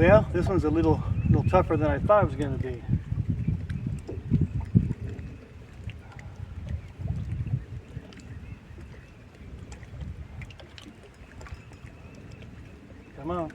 Well, this one's a little tougher than I thought it was going to be. Come on.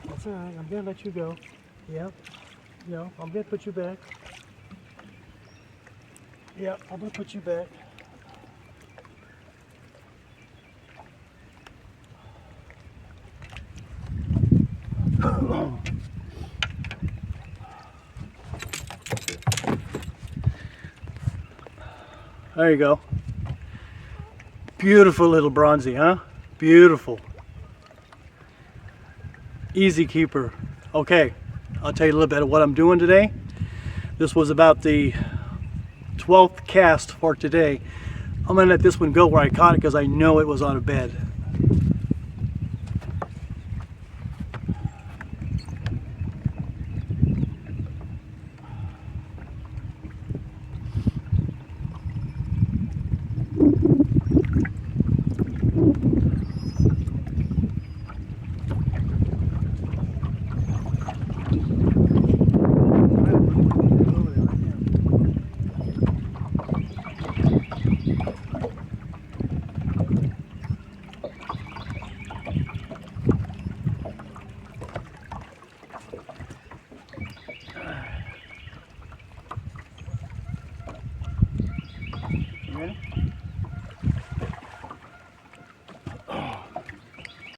That's all right. I'm gonna let you go. Yep. No, I'm gonna put you back. Yep, I'm gonna put you back. There you go. Beautiful little bronzy, huh? Beautiful. Easy keeper. Okay, I'll tell you a little bit of what I'm doing today. This was about the 12th cast for today. I'm gonna let this one go where I caught it because I know it was on a bed.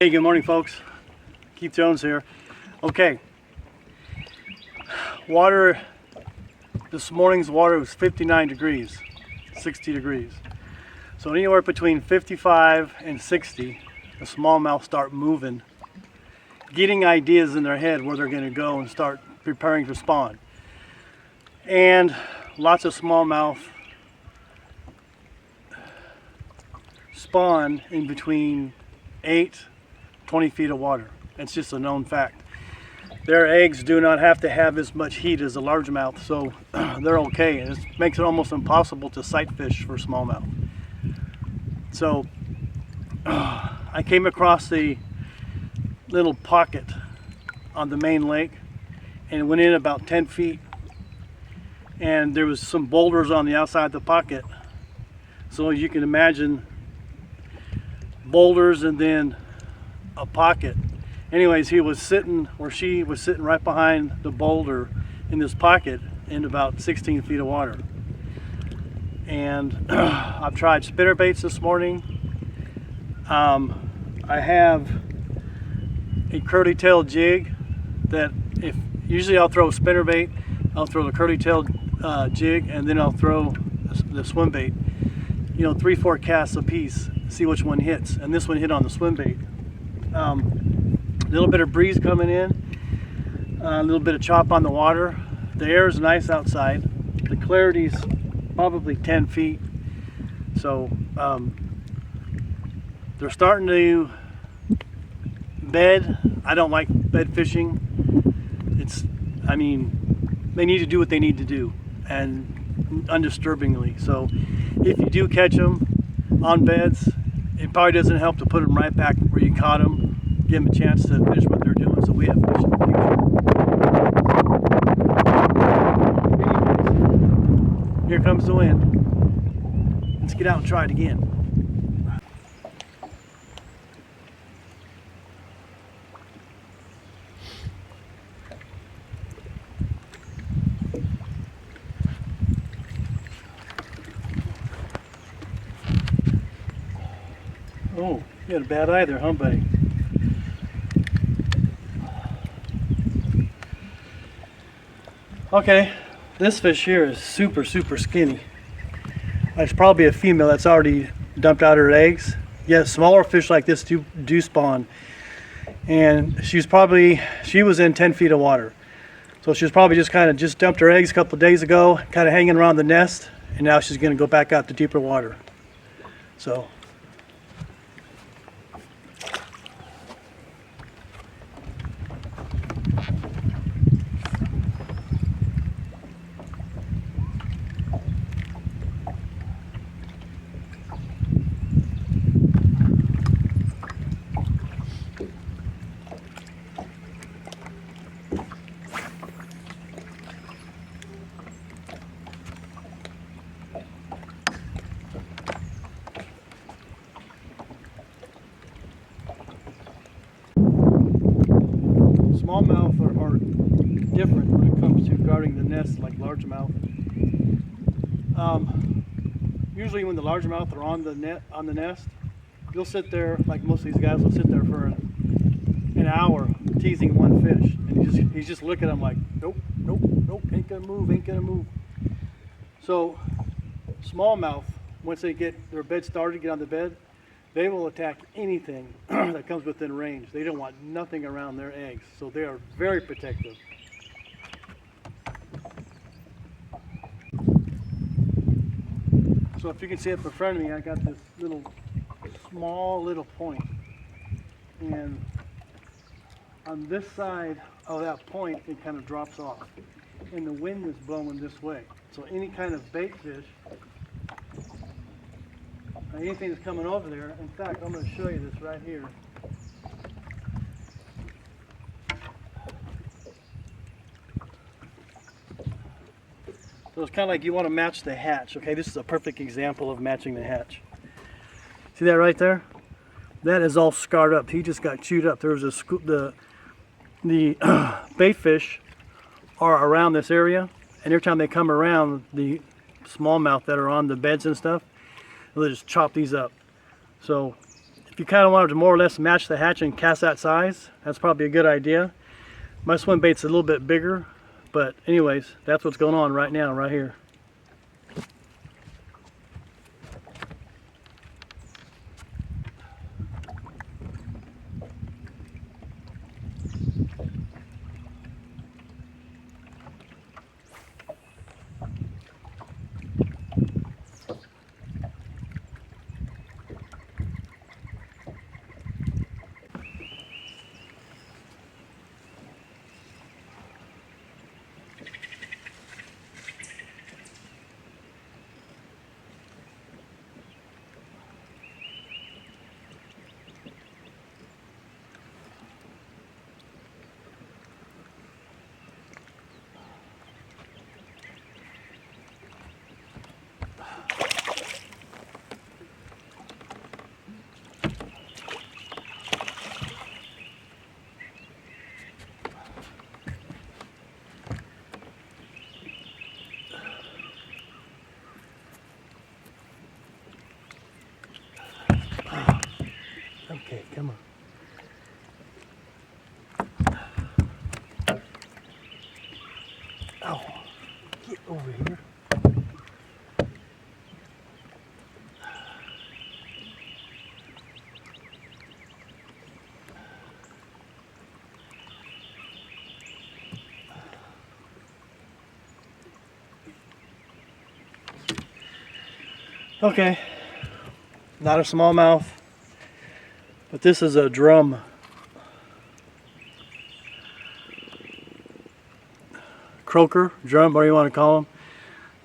Hey, good morning folks. Keith Jones here. Okay, water, this morning's water was 59 degrees, 60 degrees. So anywhere between 55 and 60, the smallmouth start moving, getting ideas in their head where they're going to go and start preparing for spawn. And lots of smallmouth spawn in between 20 feet of water. It's just a known fact. Their eggs do not have to have as much heat as a largemouth, so they're okay. It makes it almost impossible to sight fish for smallmouth. So I came across the little pocket on the main lake and went in about 10 feet, and there was some boulders on the outside of the pocket. So you can imagine boulders and then a pocket. Anyways, he was sitting, or she was sitting right behind the boulder in this pocket in about 16 feet of water. And I've tried spinner baits this morning. I have a curly tail jig that usually I'll throw a spinner bait, I'll throw the curly tail jig, and then I'll throw the swim bait. You know, 3-4 casts a piece, see which one hits. And this one hit on the swim bait. A little bit of breeze coming in, a little bit of chop on the water. The air is nice outside. The clarity's probably 10 feet. So they're starting to bed. I don't like bed fishing. I mean, they need to do what they need to do, and undisturbingly. So if you do catch them on beds, it probably doesn't help to put them right back where you caught them. Give them a chance to finish what they're doing, so we have fish in the future. Anyways, here comes the wind. Let's get out and try it again. Oh, you had a bad eye there, huh, buddy? Okay, this fish here is super skinny. It's probably a female that's already dumped out her eggs. Yes, smaller fish like this do spawn. And she was in 10 feet of water. So she was probably just dumped her eggs a couple of days ago, kind of hanging around the nest, and now she's going to go back out to deeper water. So. Smallmouth are different when it comes to guarding the nest like largemouth. Usually when the largemouth are on the nest, you'll sit there, like most of these guys will sit there for an hour teasing one fish, and he's just looking at them like, nope, nope, nope, ain't gonna move, ain't gonna move. So smallmouth, once they get their bed started, get on the bed, they will attack anything that comes within range. They don't want nothing around their eggs, so they are very protective. So if you can see up in front of me, I got this small little point, and on this side of that point, it kind of drops off, and the wind is blowing this way. So any kind of bait fish, anything that's coming over there, in fact, I'm going to show you this right here. So it's kind of like you want to match the hatch. Okay, this is a perfect example of matching the hatch. See that right there? That is all scarred up. He just got chewed up. There's the bait fish are around this area, and every time they come around, the smallmouth that are on the beds and stuff, they'll just chop these up. So if you kind of wanted to more or less match the hatch and cast that size, that's probably a good idea. My swim bait's a little bit bigger, but anyways, that's what's going on right now, right here. Okay, come on. Oh, get over here. Okay, not a smallmouth, but this is a drum. Croaker, drum, whatever you want to call them.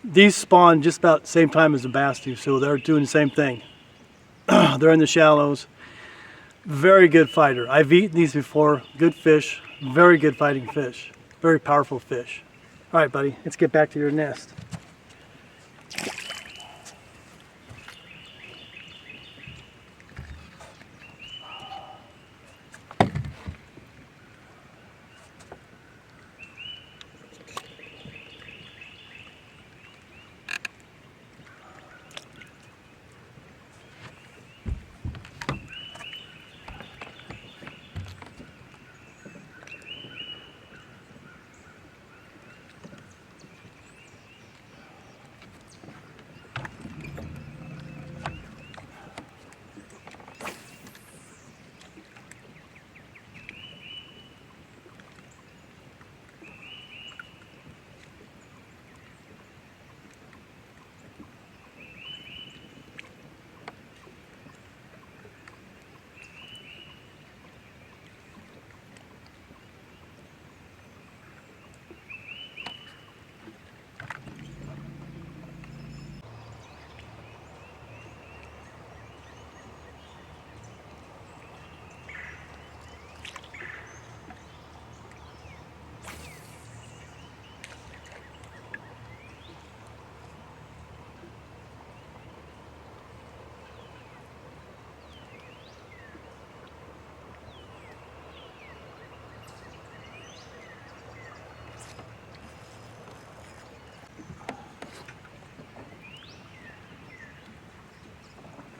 These spawn just about the same time as the bass do, so they're doing the same thing. They're in the shallows. Very good fighter. I've eaten these before. Good fish, very good fighting fish. Very powerful fish. All right, buddy, let's get back to your nest.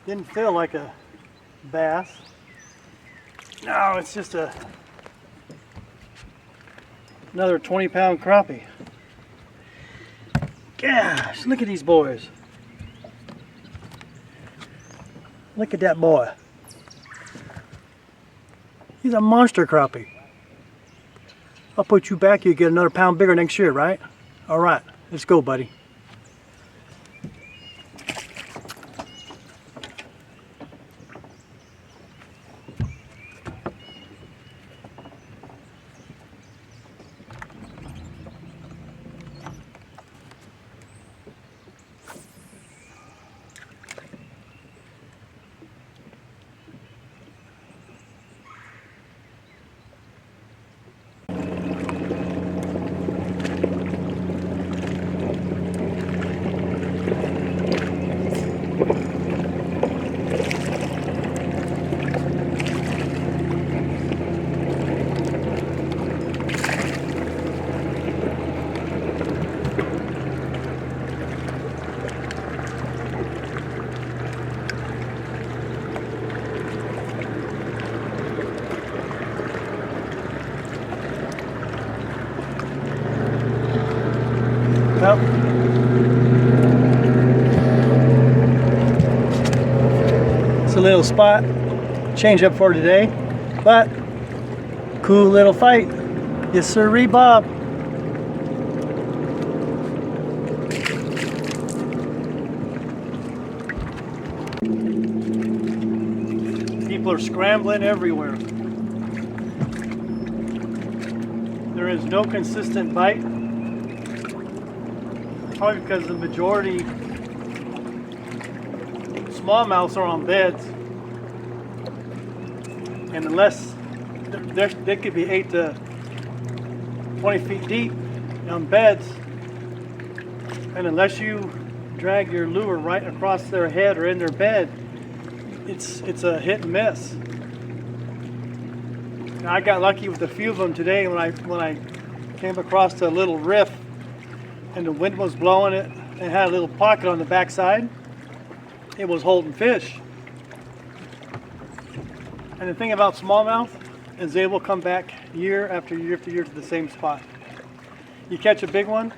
Didn't feel like a bass. No, it's just another 20-pound crappie. Gosh, look at these boys. Look at that boy. He's a monster crappie. I'll put you back, you get another pound bigger next year, right? All right, let's go, buddy. Well, it's a little spot change up for today, but cool little fight. Yes, sir, Bob. People are scrambling everywhere. There is no consistent bite. Probably because the majority smallmouths are on beds, and unless they could be 8 to 20 feet deep on beds, and unless you drag your lure right across their head or in their bed, it's a hit and miss. Now, I got lucky with a few of them today when I came across a little riff and the wind was blowing it and had a little pocket on the backside. It was holding fish. And the thing about smallmouth is they will come back year after year after year to the same spot. You catch a big one,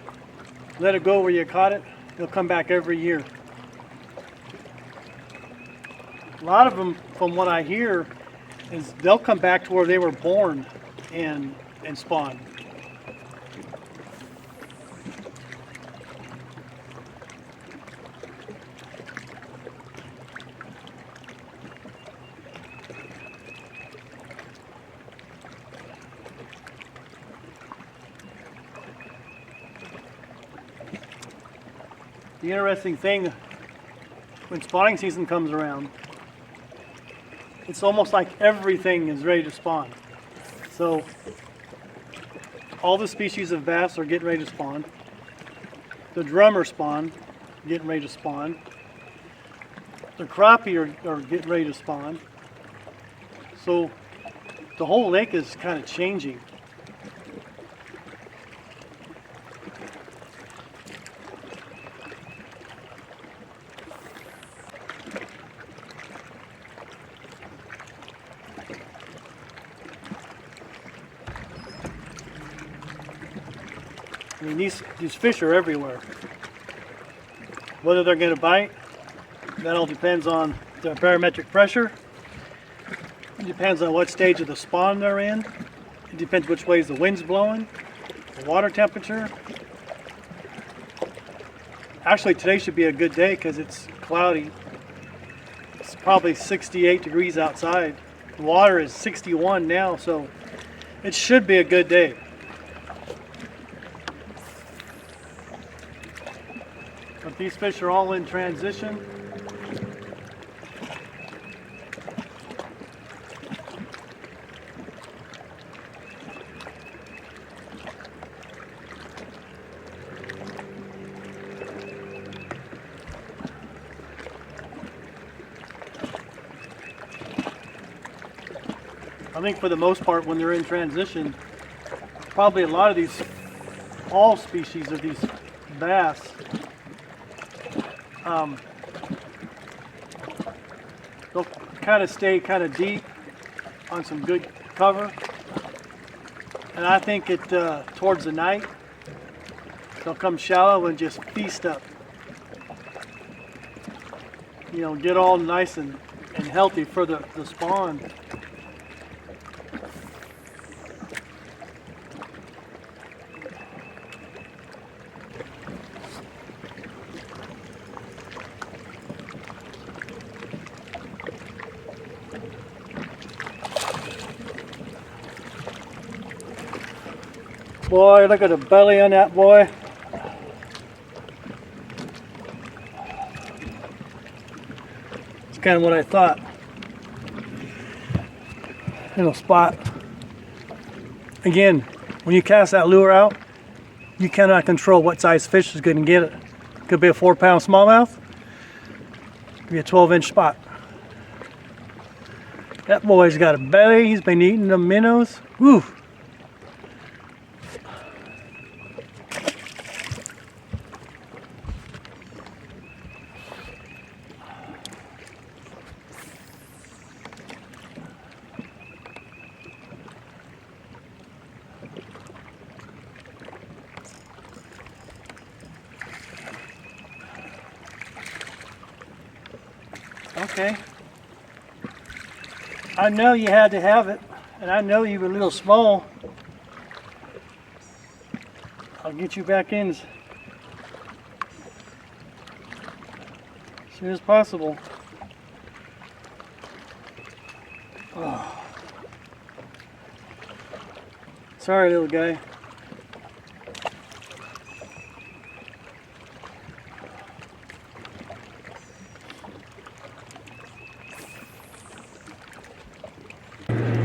let it go where you caught it, they'll come back every year. A lot of them, from what I hear, is they'll come back to where they were born and spawn. The interesting thing, when spawning season comes around, it's almost like everything is ready to spawn. So all the species of bass are getting ready to spawn. The drummer spawn, getting ready to spawn. The crappie are getting ready to spawn. So the whole lake is kind of changing. I mean, these fish are everywhere. Whether they're going to bite, that all depends on the barometric pressure. It depends on what stage of the spawn they're in. It depends which ways the wind's blowing, the water temperature. Actually, today should be a good day because it's cloudy. It's probably 68 degrees outside. The water is 61 now, so it should be a good day. But these fish are all in transition. I think for the most part when they're in transition, probably a lot of these, all species of these bass, kind of stay kind of deep on some good cover. And I think it towards the night, they'll come shallow and just feast up. You know, get all nice and healthy for the spawn. Boy, look at the belly on that boy. It's kind of what I thought. Little spot. Again, when you cast that lure out, you cannot control what size fish is going to get it. Could be a 4-pound smallmouth. Could be a 12-inch spot. That boy's got a belly. He's been eating the minnows. Woo! Okay. I know you had to have it, and I know you were a little small. I'll get you back in as soon as possible. Oh. Sorry, little guy.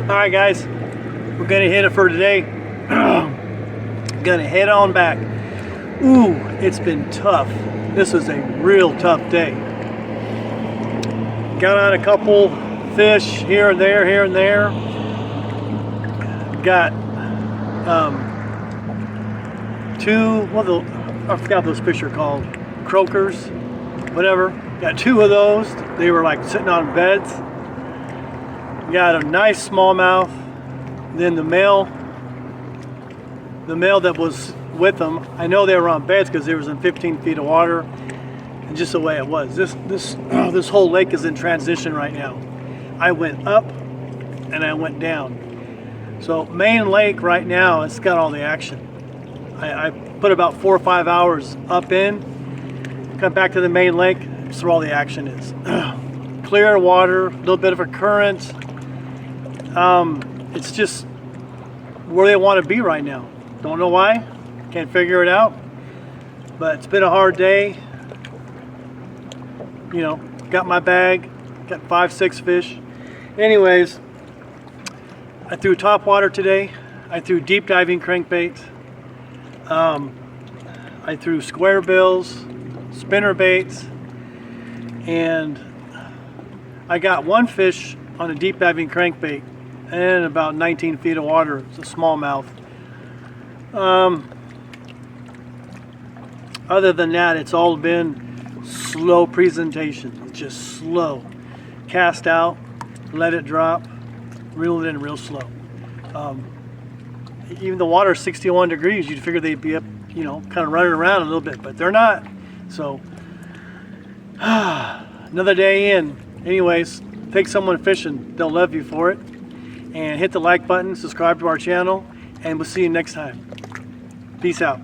Alright guys, we're gonna hit it for today. Gonna head on back. Ooh, it's been tough. This is a real tough day. Got on a couple fish here and there, here and there. Got two, I forgot what those fish are called. Croakers, whatever. Got two of those. They were like sitting on beds. Got a nice smallmouth. Then the male that was with them, I know they were on beds because they was in 15 feet of water, and just the way it was. This whole lake is in transition right now. I went up and I went down. So main lake right now, it's got all the action. I put about 4 or 5 hours up in, come back to the main lake. That's where all the action is. Clear water, a little bit of a current. It's just where they want to be right now. Don't know why, can't figure it out, but it's been a hard day. You know, got my bag, got 5-6 fish. Anyways, I threw top water today. I threw deep diving crankbait. I threw square bills, spinner baits, and I got one fish on a deep diving crankbait and about 19 feet of water. It's a smallmouth. Other than that, it's all been slow presentation. It's just slow. Cast out, let it drop, reel it in real slow. Even the water is 61 degrees, you'd figure they'd be up, you know, kind of running around a little bit, but they're not. So, another day in. Anyways, take someone fishing, they'll love you for it. And hit the like button, subscribe to our channel, and we'll see you next time. Peace out.